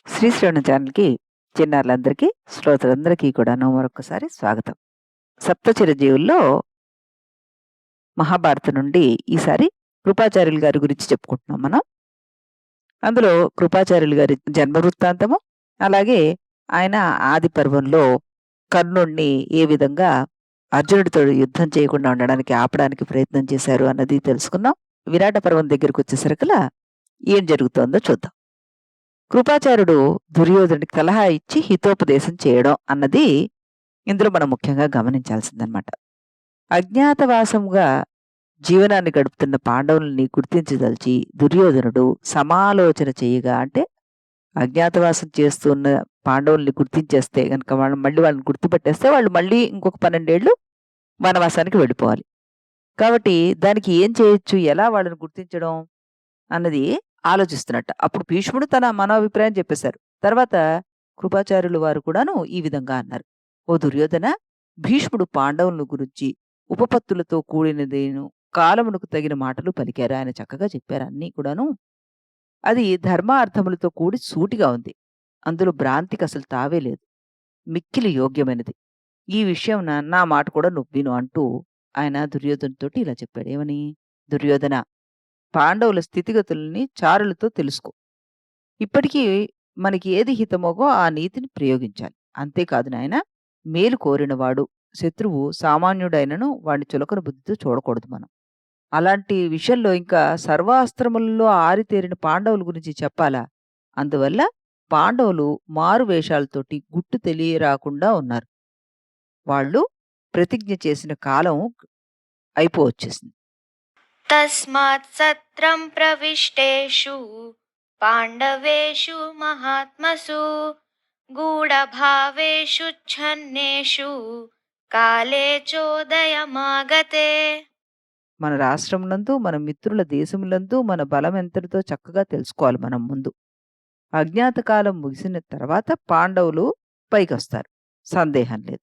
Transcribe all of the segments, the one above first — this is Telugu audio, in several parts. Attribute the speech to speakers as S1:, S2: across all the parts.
S1: శ్రీశ్రవణ ఛానల్‌కి చిన్నారులందరికీ, శ్రోతలందరికీ కూడాను మరొక్కసారి స్వాగతం. సప్త చిరంజీవుల్లో మహాభారతం నుండి ఈసారి కృపాచార్యులు గారి గురించి చెప్పుకుంటున్నాం మనం. అందులో కృపాచార్యులు గారి జన్మ వృత్తాంతము, అలాగే ఆయన ఆది పర్వంలో కర్ణుడిని ఏ విధంగా అర్జునుడితో యుద్ధం చేయకుండా ఉండడానికి ఆపడానికి ప్రయత్నం చేశారు అన్నది తెలుసుకున్నాం. విరాట పర్వం దగ్గరికొచ్చేసరికలా ఏం జరుగుతోందో చూద్దాం. కృపాచార్యుడు దుర్యోధనుడికి సలహా ఇచ్చి హితోపదేశం చేయడం అన్నది ఇందులో మనం ముఖ్యంగా గమనించాల్సిందనమాట. అజ్ఞాతవాసముగా జీవనాన్ని గడుపుతున్న పాండవుల్ని గుర్తించదలిచి దుర్యోధనుడు సమాలోచన చేయగా, అంటే అజ్ఞాతవాసం చేస్తున్న పాండవుల్ని గుర్తించేస్తే గనక వాళ్ళని గుర్తుపెట్టేస్తే వాళ్ళు మళ్ళీ ఇంకొక 12 ఏళ్ళు వనవాసానికి వెళ్ళిపోవాలి. కాబట్టి దానికి ఏం చేయొచ్చు, ఎలా వాళ్ళని గుర్తించడం అన్నది ఆలోచిస్తున్నట్ట. అప్పుడు భీష్ముడు తన మనోభిప్రాయం చెప్పేశారు. తర్వాత కృపాచార్యులు వారు కూడాను ఈ విధంగా అన్నారు. "ఓ దుర్యోధన, భీష్ముడు పాండవులను గురించి ఉపపత్తులతో కూడినదేను కాలమునకు తగిన మాటలు పలికారు. ఆయన చక్కగా చెప్పారు అన్నీ కూడాను. అది ధర్మార్థములతో కూడి సూటిగా ఉంది. అందులో భ్రాంతికి అసలు తావే లేదు. మిక్కిలి యోగ్యమైనది. ఈ విషయం నా మాట కూడా నువ్వు విను" అంటూ ఆయన దుర్యోధనుతోటి ఇలా చెప్పాడు. ఏమని? "దుర్యోధన, పాండవుల స్థితిగతుల్ని చారులతో తెలుసుకో. ఇప్పటికీ మనకి ఏది హితమోగో ఆ నీతిని ప్రయోగించాలి. అంతేకాదు నాయనా, మేలు కోరినవాడు శత్రువు సామాన్యుడైనను వాడిని చులకన బుద్ధితో చూడకూడదు మనం. అలాంటి విషయంలో ఇంకా సర్వాస్త్రములలో ఆరితేరిన పాండవుల గురించి చెప్పాలా? అందువల్ల పాండవులు మారు వేషాలతోటి గుట్టు తెలియరాకుండా ఉన్నారు. వాళ్ళు ప్రతిజ్ఞ చేసిన కాలం అయిపోవచ్చేసింది.
S2: తస్మాత్ సత్రం ప్రవిష్టేషు పాండవేషు మహాత్మసు గూఢభావేషు ఛన్నేషు కాలే చోదయమాగతే.
S1: మన రాష్ట్రమునందు, మన మిత్రుల దేశములందు మన బలం ఎంతటితో చక్కగా తెలుసుకోవాలి మనం ముందు. అజ్ఞాత కాలం ముగిసిన తర్వాత పాండవులు పైకొస్తారు. సందేహం లేదు.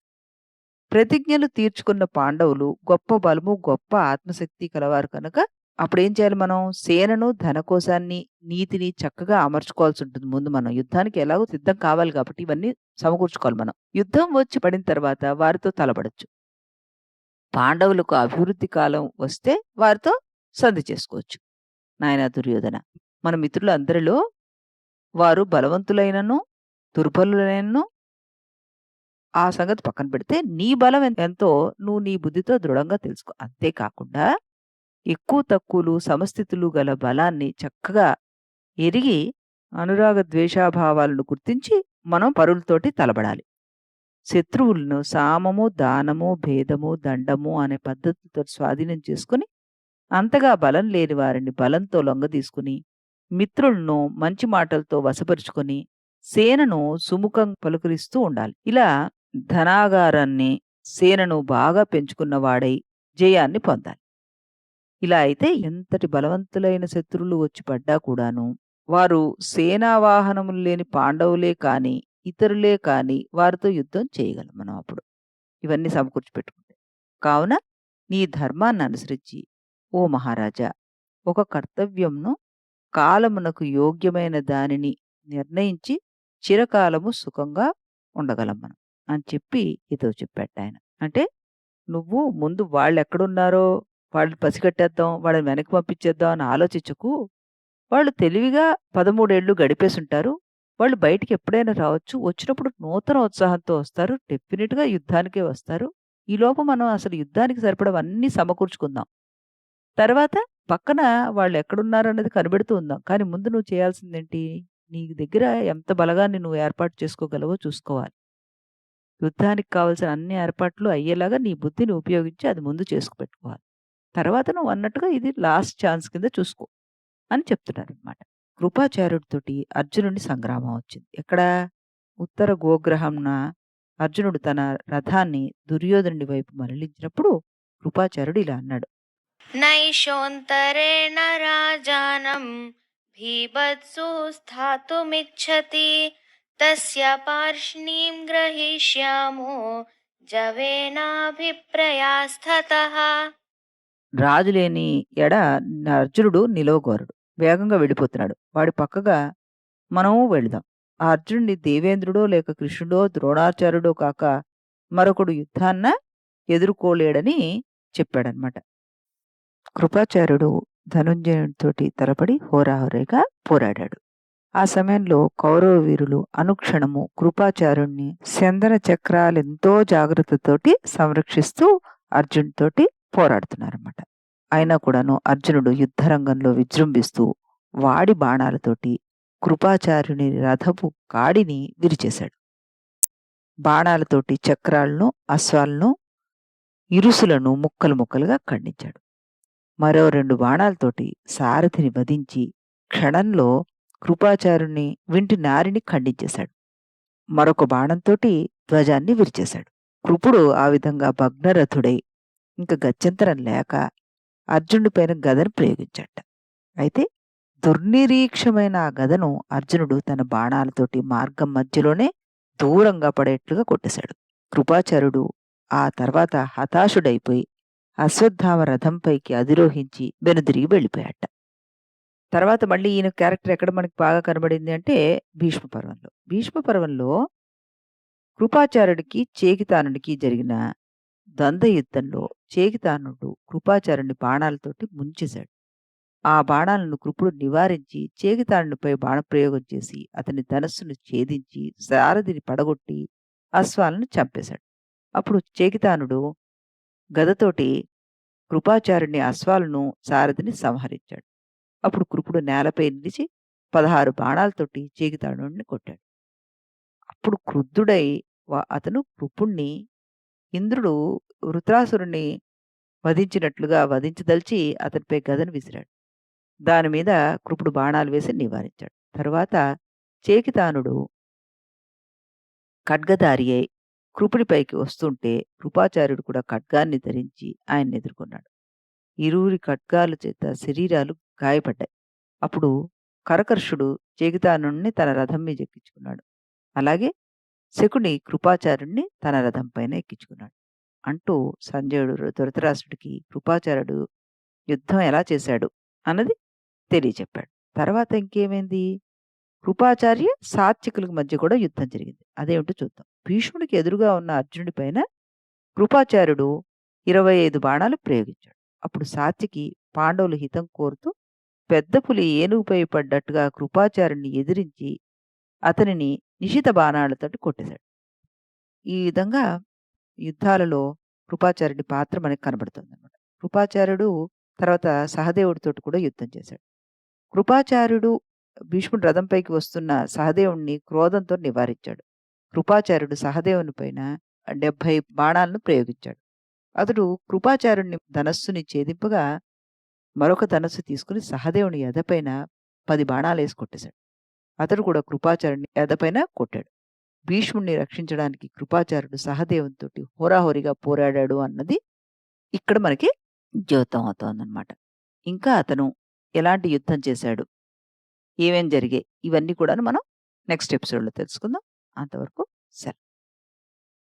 S1: ప్రతిజ్ఞలు తీర్చుకున్న పాండవులు గొప్ప బలము, గొప్ప ఆత్మశక్తి కలవారు కనుక అప్పుడేం చేయాలి మనం? సేనను, ధనకోశాన్ని, నీతిని చక్కగా అమర్చుకోవాల్సి ఉంటుంది. ముందు మనం యుద్ధానికి ఎలాగో సిద్ధం కావాలి కాబట్టి ఇవన్నీ సమకూర్చుకోవాలి మనం. యుద్ధం వచ్చి పడిన తర్వాత వారితో తలపడొచ్చు. పాండవులకు అభివృద్ధి కాలం వస్తే వారితో సంధి చేసుకోవచ్చు. నాయనా దుర్యోధన, మన మిత్రులు అందరిలో వారు బలవంతులైనను, దుర్బలులైనను ఆ సంగతి పక్కన పెడితే నీ బలం ఎంతో నువ్వు నీ బుద్ధితో దృఢంగా తెలుసుకో. అంతేకాకుండా ఎక్కువ తక్కువలు సమస్థితులు గల బలాన్ని చక్కగా ఎరిగి అనురాగ ద్వేషాభావాలను గుర్తించి మనం పరులతోటి తలబడాలి. శత్రువులను సామము, దానము, భేదము, దండము అనే పద్ధతులతో స్వాధీనం చేసుకుని అంతగా బలం లేని వారిని బలంతో లొంగదీసుకుని, మిత్రులను మంచి మాటలతో వశపరుచుకొని, సేనను సుముఖం పలుకరిస్తూ ఉండాలి. ఇలా ధనాగారాన్ని, సేనను బాగా పెంచుకున్న వాడై జయాన్ని పొందాలి. ఇలా అయితే ఎంతటి బలవంతులైన శత్రువులు వచ్చి పడ్డా కూడాను, వారు సేనావాహనములు లేని పాండవులే కాని, ఇతరులే కాని వారితో యుద్ధం చేయగలం మనం అప్పుడు. ఇవన్నీ సమకూర్చి పెట్టుకుంటే. కావున నీ ధర్మాన్ని అనుసరించి ఓ మహారాజా, ఒక కర్తవ్యంను కాలమునకు యోగ్యమైన దానిని నిర్ణయించి చిరకాలము సుఖంగా ఉండగలం మనం అని చెప్పి ఇదో చెప్పాడాయన. అంటే నువ్వు ముందు వాళ్ళెక్కడున్నారో వాళ్ళని పసిగట్టేద్దాం, వాళ్ళని వెనక్కి పంపించేద్దాం అని ఆలోచించకు. వాళ్ళు తెలివిగా 13 ఏళ్ళు గడిపేసుంటారు. వాళ్ళు బయటికి ఎప్పుడైనా రావచ్చు. వచ్చినప్పుడు నూతన ఉత్సాహంతో వస్తారు. డెఫినిట్‌గా యుద్ధానికే వస్తారు. ఈలోపు మనం అసలు యుద్ధానికి సరిపడవన్నీ సమకూర్చుకుందాం. తర్వాత పక్కన వాళ్ళెక్కడున్నారన్నది కనిపెడుతూ ఉందాం. కానీ ముందు నువ్వు చేయాల్సిందేంటి? నీ దగ్గర ఎంత బలగాన్ని నువ్వు ఏర్పాటు చేసుకోగలవో చూసుకోవాలి. యుద్ధానికి కావాల్సిన అన్ని ఏర్పాట్లు అయ్యేలాగా నీ బుద్ధిని ఉపయోగించి అది ముందు చేసుకుపెట్టుకోవాలి. తర్వాత నువ్వన్నట్టుగా ఇది లాస్ట్ ఛాన్స్ కింద చూసుకో అని చెప్తున్నారనమాట. కృపాచార్యుడితోటి అర్జునుడి సంగ్రామం వచ్చింది. ఎక్కడ? ఉత్తర గోగ్రహంన అర్జునుడు తన రథాన్ని దుర్యోధనుడి వైపు మరలించినప్పుడు కృపాచార్యుడు ఇలా అన్నాడు.
S2: నైషోంతరేణ రాజానం భీభత్సు స్థాతుమిచ్చతి తస్య పార్ష్ణీం గ్రహీష్యామో జవేనాభిప్రయాస్తతః.
S1: రాజు లేని ఎడ అర్జునుడు నిలవగోరడు. వేగంగా వెళ్ళిపోతున్నాడు. వాడి పక్కగా మనము వెళదాం. ఆ అర్జునుడిని దేవేంద్రుడో లేక కృష్ణుడో, ద్రోణాచార్యుడో కాక మరొకడు యుద్ధాన్న ఎదుర్కోలేడని చెప్పాడనమాట. కృపాచార్యుడు ధనుంజయునితోటి తలపడి హోరాహోరీగా పోరాడాడు. ఆ సమయంలో కౌరవ వీరులు అనుక్షణము కృపాచార్యుణ్ణి చందన చక్రాలెంతో జాగ్రత్తతోటి సంరక్షిస్తూ అర్జునుడితోటి పోరాడుతున్నారన్నమాట. అయినా కూడాను అర్జునుడు యుద్ధరంగంలో విజృంభిస్తూ వాడి బాణాలతోటి కృపాచార్యుని రథపు కాడిని విరిచేశాడు. బాణాలతోటి చక్రాలను, అశ్వాలను, ఇరుసులను ముక్కలు ముక్కలుగా ఖండించాడు. మరో 2 బాణాలతోటి సారథిని వధించి క్షణంలో కృపాచార్యుని వింటి నారిని ఖండించేశాడు. మరొక బాణంతోటి ధ్వజాన్ని విరిచేశాడు. కృపుడు ఆ విధంగా భగ్నరథుడై ఇంక గత్యంతరం లేక అర్జునుడి పైన గదను ప్రయోగించాట. అయితే దుర్నిరీక్షమైన ఆ గదను అర్జునుడు తన బాణాలతోటి మార్గం మధ్యలోనే దూరంగా పడేట్లుగా కొట్టేశాడు. కృపాచార్యుడు ఆ తర్వాత హతాశుడైపోయి అశ్వత్థామ రథంపైకి అధిరోహించి వెనుదిరిగి వెళ్ళిపోయాట. తర్వాత మళ్ళీ ఈయన క్యారెక్టర్ ఎక్కడ మనకి బాగా కనబడింది అంటే భీష్మ పర్వంలో. భీష్మ పర్వంలో కృపాచార్యుడికి, చేకితానుడికి జరిగిన ద్వంద్వ యుద్ధంలో చేకితానుడు కృపాచార్యుడిని బాణాలతోటి ముంచేశాడు. ఆ బాణాలను కృపుడు నివారించి చేకితానుడిపై బాణప్రయోగం చేసి అతని ధనస్సును ఛేదించి సారథిని పడగొట్టి అశ్వాలను చంపేశాడు. అప్పుడు చేకితానుడు గదతోటి కృపాచార్యుని అశ్వాలను, సారథిని సంహరించాడు. అప్పుడు కృపుడు నేలపై నిలిచి 16 బాణాలతోటి చేకితానుడిని కొట్టాడు. అప్పుడు క్రుద్ధుడై అతను కృపుణ్ణి ఇంద్రుడు వృత్రాసురుణ్ణి వధించినట్లుగా వధించదలిచి అతనిపై గదను విసిరాడు. దాని మీద కృపుడు బాణాలు వేసి నివారించాడు. తరువాత చేకితానుడు ఖడ్గధారి అయి కృపుడిపైకి వస్తుంటే కృపాచార్యుడు కూడా ఖడ్గాన్ని ధరించి ఆయన్ని ఎదుర్కొన్నాడు. ఇరువురి ఖడ్గాల చేత శరీరాలు గాయపడ్డాయి. అప్పుడు కరకర్షుడు చేకితానుడిని తన రథం మీద ఎక్కించుకున్నాడు. అలాగే శకుని కృపాచార్యుడిని తన రథం పైన ఎక్కించుకున్నాడు. అంటూ సంజయుడు ధృతరాష్ట్రుడికి కృపాచార్యుడు యుద్ధం ఎలా చేశాడు అన్నది తెలియచెప్పాడు. తర్వాత ఇంకేమైంది? కృపాచార్య సాత్వికుల మధ్య కూడా యుద్ధం జరిగింది. అదేమిటో చూద్దాం. భీష్ముడికి ఎదురుగా ఉన్న అర్జునుడి పైన కృపాచార్యుడు 25 బాణాలు ప్రయోగించాడు. అప్పుడు సాత్వికి పాండవులు హితం కోరుతూ పెద్ద పులి ఏనుగుపై పడ్డట్టుగా కృపాచార్యుని ఎదిరించి అతనిని నిశిత బాణాలతోటి కొట్టేశాడు. ఈ విధంగా యుద్ధాలలో కృపాచార్యుడి పాత్ర మనకు కనబడుతుందన్నమాట. కృపాచార్యుడు తర్వాత సహదేవుడితోటి కూడా యుద్ధం చేశాడు. కృపాచార్యుడు భీష్ముడి రథంపైకి వస్తున్న సహదేవుణ్ణి క్రోధంతో నివారించాడు. కృపాచార్యుడు సహదేవుని పైన 70 బాణాలను ప్రయోగించాడు. అతడు కృపాచార్యుని ధనస్సుని ఛేదింపగా మరొక ధనస్సు తీసుకుని సహదేవుని ఎదపైన 10 బాణాలు వేసి కొట్టేశాడు. అతడు కూడా కృపాచార్యుని ఎదపైన కొట్టాడు. భీష్ముడిని రక్షించడానికి కృపాచార్యుడు సహదేవునితోటి హోరాహోరీగా పోరాడాడు అన్నది ఇక్కడ మనకి ద్యోతం అవుతోందన్నమాట. ఇంకా అతను ఎలాంటి యుద్ధం చేశాడు, ఏమేం జరిగాయి, ఇవన్నీ కూడా మనం నెక్స్ట్ ఎపిసోడ్లో తెలుసుకుందాం. అంతవరకు సెలవు.